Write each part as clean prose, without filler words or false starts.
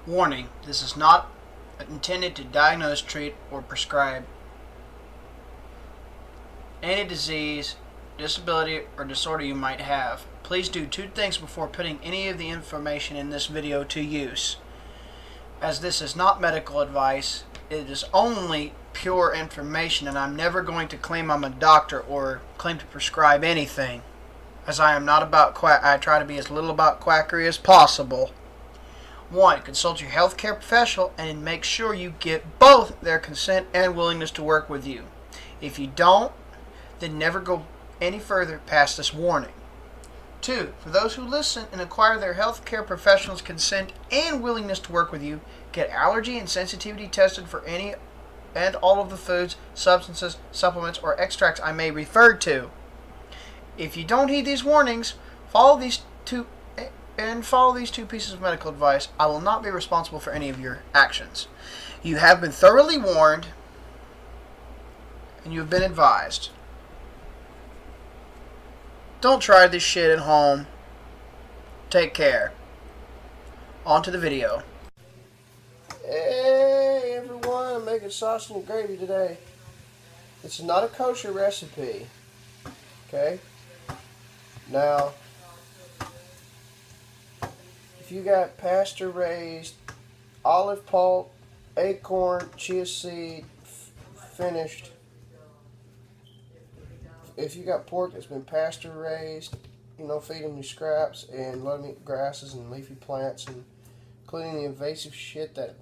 Warning, this is not intended to diagnose, treat, or prescribe any disease, disability, or disorder you might have. Please do two things before putting any of the information in this video to use. As this is not medical advice, it is only pure information, and I'm never going to claim I'm a doctor or claim to prescribe anything, as I am not about I try to be as little about quackery as possible. 1. Consult your healthcare professional and make sure you get both their consent and willingness to work with you. If you don't, then never go any further past this warning. 2. For those who listen and acquire their healthcare professional's consent and willingness to work with you, get allergy and sensitivity tested for any and all of the foods, substances, supplements, or extracts I may refer to. If you don't heed these warnings, follow these two pieces of medical advice, I will not be responsible for any of your actions. You have been thoroughly warned, and you have been advised. Don't try this shit at home. Take care. On to the video. Hey everyone, I'm making sausage and gravy today. It's not a kosher recipe. Okay? Now, if you got pasture-raised, olive pulp, acorn, chia seed, finished. If you got pork that's been pasture-raised, feed them your scraps and let them eat grasses and leafy plants, and including the invasive shit that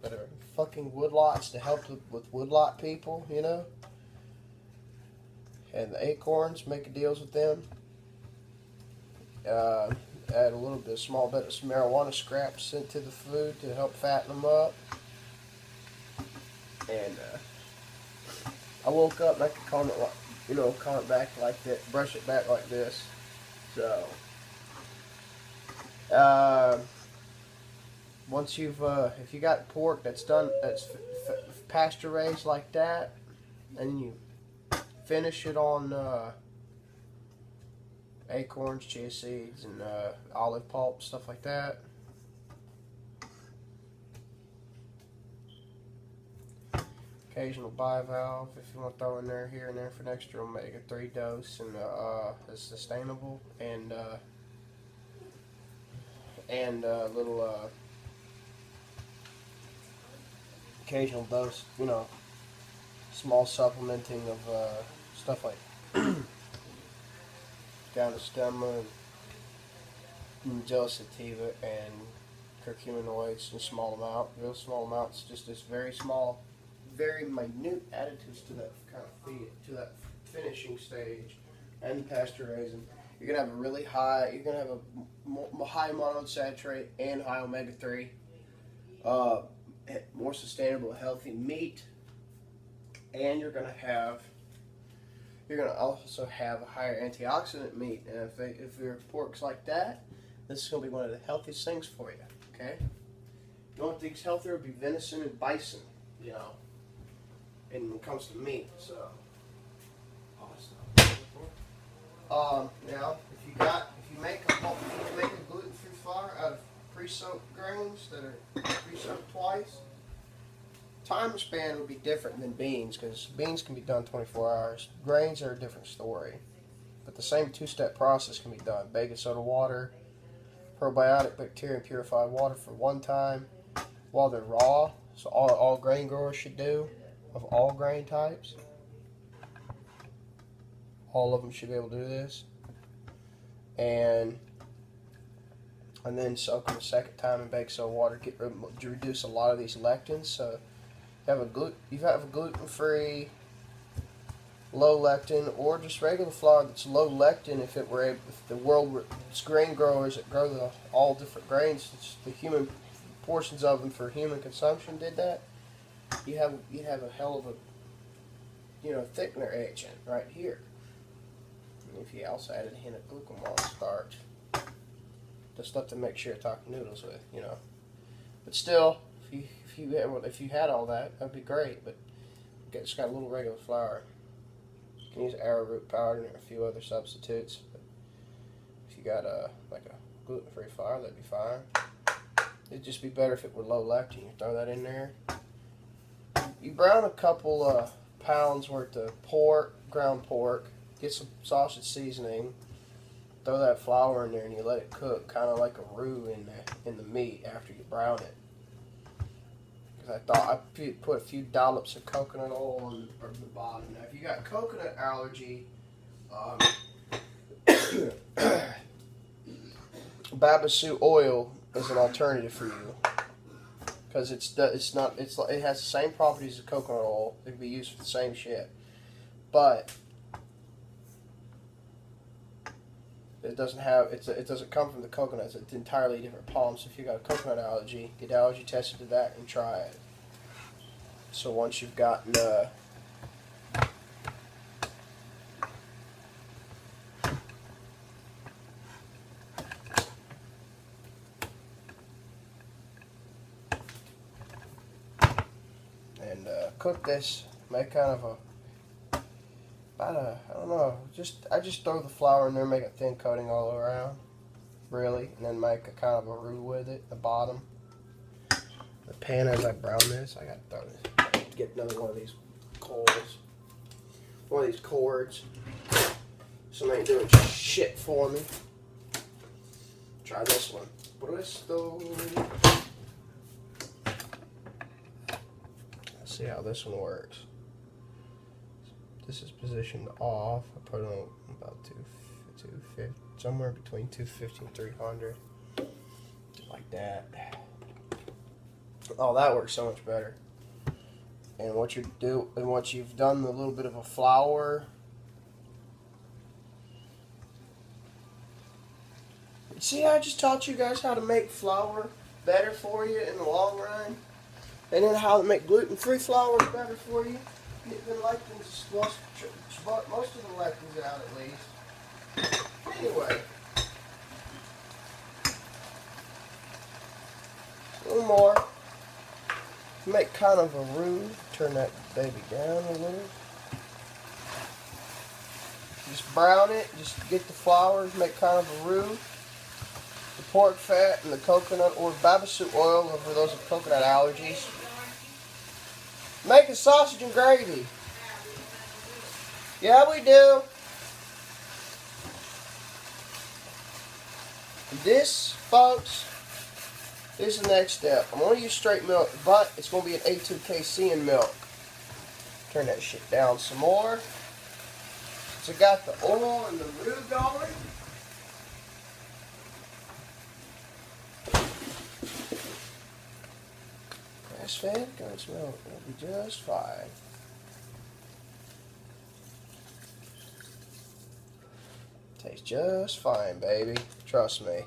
are fucking woodlots to help with woodlot people, And the acorns, make deals with them. Add a small bit of some marijuana scraps into the food to help fatten them up. And I woke up and I could calm it back like that, brush it back like this. So, once if you got pork that's pasture raised like that, and you finish it on acorns, chia seeds, and olive pulp, stuff like that. Occasional bivalve if you want to throw in there here and there for an extra omega-3 dose, and is sustainable, and little occasional dose, small supplementing of stuff like Ganoderma and gel sativa and curcuminoids in real small amounts, just this very small, very minute additives to that kind of feed, to that finishing stage, and pasteurizing. You're gonna have a high monounsaturated and high omega-3, more sustainable, healthy meat, and you're gonna also have a higher antioxidant meat. And if your pork's like that, this is going to be one of the healthiest things for you. Okay? You want things healthier, would be venison and bison, and when it comes to meat. So, now if you make a gluten-free flour out of pre-soaked grains that are pre-soaked twice, time span would be different than beans, because beans can be done 24 hours. Grains are a different story. But the same two-step process can be done. Baking soda water, probiotic bacteria, and purified water for one time while they're raw. So all grain growers should do, of all grain types. All of them should be able to do this. And then soak them a second time in baking soda water to reduce a lot of these lectins. So you have a gluten-free, low lectin, or just regular flour that's low lectin. If the world's grain growers that grow all different grains, the human portions of them for human consumption did that, you have a hell of a thickener agent right here. And if you also added a hint of glucose starch, just to make sure you're talking noodles with, but still. If you had all that, that'd be great, but it's got a little regular flour. You can use arrowroot powder and a few other substitutes. But if you got like a gluten-free flour, that'd be fine. It'd just be better if it were low lectin. You throw that in there. You brown a couple pounds worth of pork, ground pork. Get some sausage seasoning. Throw that flour in there and you let it cook, kind of like a roux in the meat after you brown it. Because I thought I'd put a few dollops of coconut oil on the bottom. Now, if you got coconut allergy, Babasu oil is an alternative for you. Because it has the same properties as coconut oil. It can be used for the same shit, but it doesn't come from the coconuts. It's entirely different palm. So if you got a coconut allergy, get allergy tested to that and try it. So once you've gotten cook this, make kind of I don't know, I just throw the flour in there, make a thin coating all around, really, and then make a kind of a roux with it, the bottom. The pan, as I brown this, I got to throw this, get another one of these coils, one of these cords. Something ain't doing shit for me. Try this one. Bristol. See how this one works. This is positioned off. I put it on about 250, somewhere between 250 and 300, like that. Oh, that works so much better. And once you've done a little bit of a flour, see, I just taught you guys how to make flour better for you in the long run. And then how to make gluten-free flour better for you. Get the lectins, most of the lectins out at least. Anyway. A little more. Make kind of a roux. Turn that baby down a little. Just brown it. Just get the flour. Make kind of a roux. The pork fat and the coconut or Babasu oil for those with coconut allergies. Make a sausage and gravy. Yeah, we do. This, folks, is the next step. I'm going to use straight milk, but it's going to be an A2 Casein milk. Turn that shit down some more. So got the oil and the roux going. Grass-fed goat's milk will be just fine. Tastes just fine, baby. Trust me.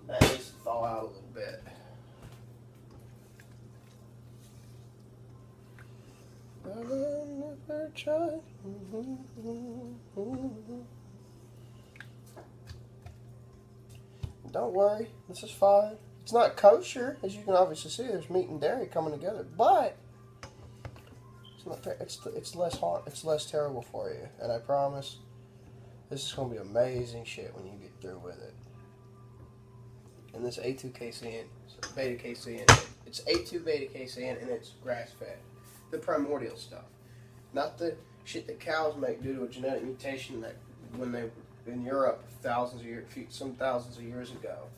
That needs to thaw out a little bit. I'll never try. Don't worry, this is fine. It's not kosher, as you can obviously see. There's meat and dairy coming together, but it's less terrible for you. And I promise, this is going to be amazing shit when you get through with it. And this A2 casein, beta casein, it's A2 beta casein, and it's grass fed, the primordial stuff, not the shit that cows make due to a genetic mutation that when they were in Europe some thousands of years ago.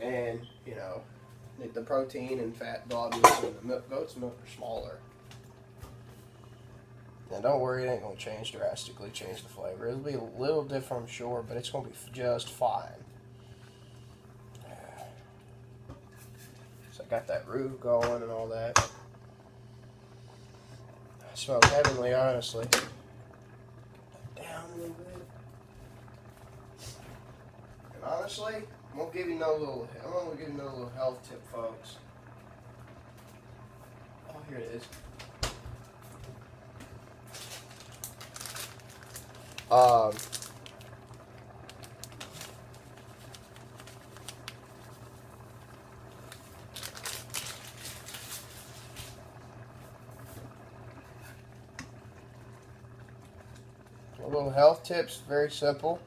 And you know, the protein and fat globules in the goat's milk are smaller. Now don't worry, it ain't gonna change drastically, change the flavor. It'll be a little different, I'm sure, but it's gonna be just fine. So I got that roux going and all that. It smells heavenly, honestly. Down a little bit. And honestly, I'm gonna give you no little health tip, folks. Oh, here it is. A little health tips, very simple.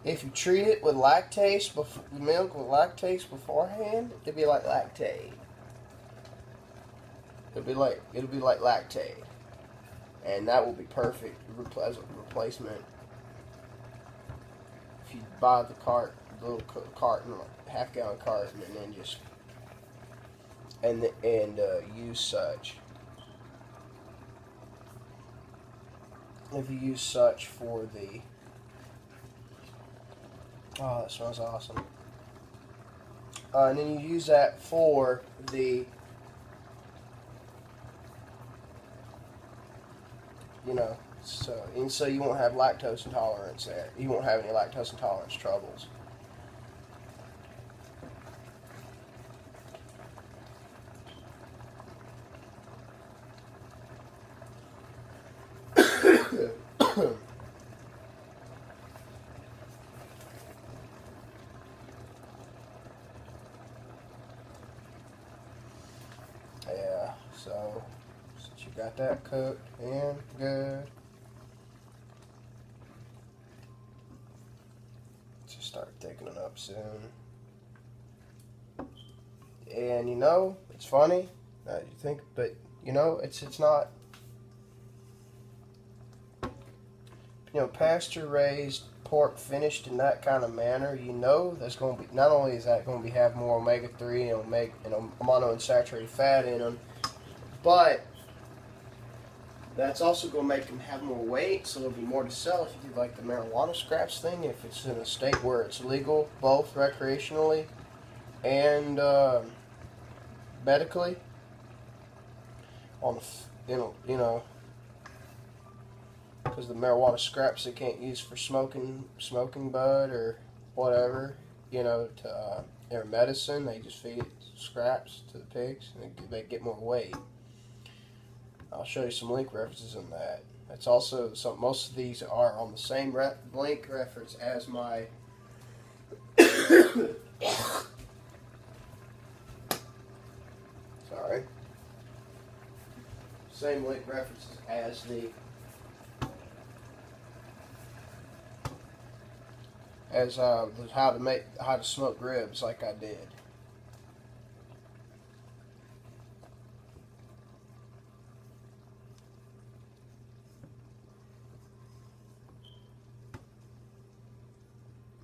If you treat it with lactase, milk with lactase beforehand, it'd be like lactate. It'll be like lactate, and that will be perfect as a replacement. If you buy the little carton, half-gallon carton, and then just use such. If you use such for the, oh, that smells awesome. And then you use that for the, so you won't have lactose intolerance there. You won't have any lactose intolerance troubles. Yeah, so since you got that cooked in good, just start thickening up soon. And it's funny that you think, but it's not. Pasture-raised pork finished in that kind of manner, that's going to be, not only is that going to have more omega-3 and monounsaturated fat in them, but that's also going to make them have more weight, so there'll be more to sell if you do like the marijuana scraps thing, if it's in a state where it's legal, both recreationally and medically, on the, because the marijuana scraps they can't use for smoking bud or whatever, their medicine, they just feed scraps to the pigs and they get more weight. I'll show you some link references on that. That's also most of these are on the same link reference as my sorry, same link references as how to smoke ribs like I did.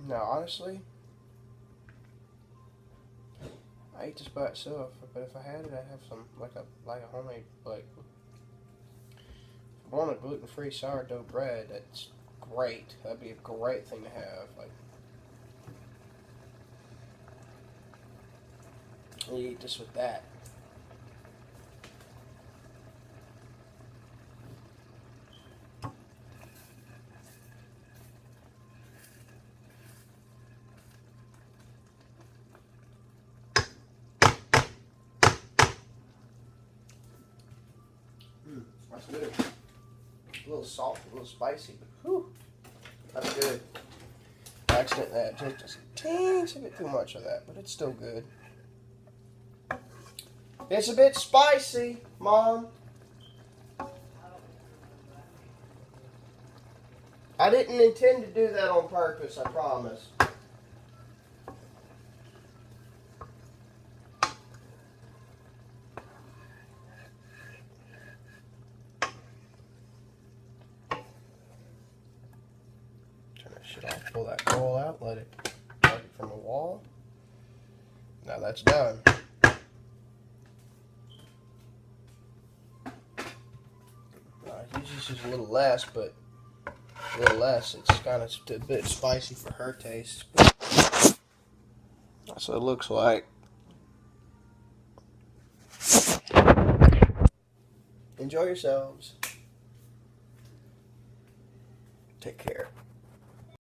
Now, honestly, I ate this by itself, but if I had it, I'd have some like a homemade if I want a gluten-free sourdough bread, that's great. That'd be a great thing to have. You eat this with that. That's good. A little salty, a little spicy, but whew, that's good. I accidentally had just a teensy bit too much of that, but it's still good. It's a bit spicy, Mom. I didn't intend to do that on purpose, I promise. Turn that shit off, pull that coal out, let it from the wall. Now that's done. Usually it's just a little less, but a little less. It's kind of a bit spicy for her taste. That's what it looks like. Enjoy yourselves. Take care.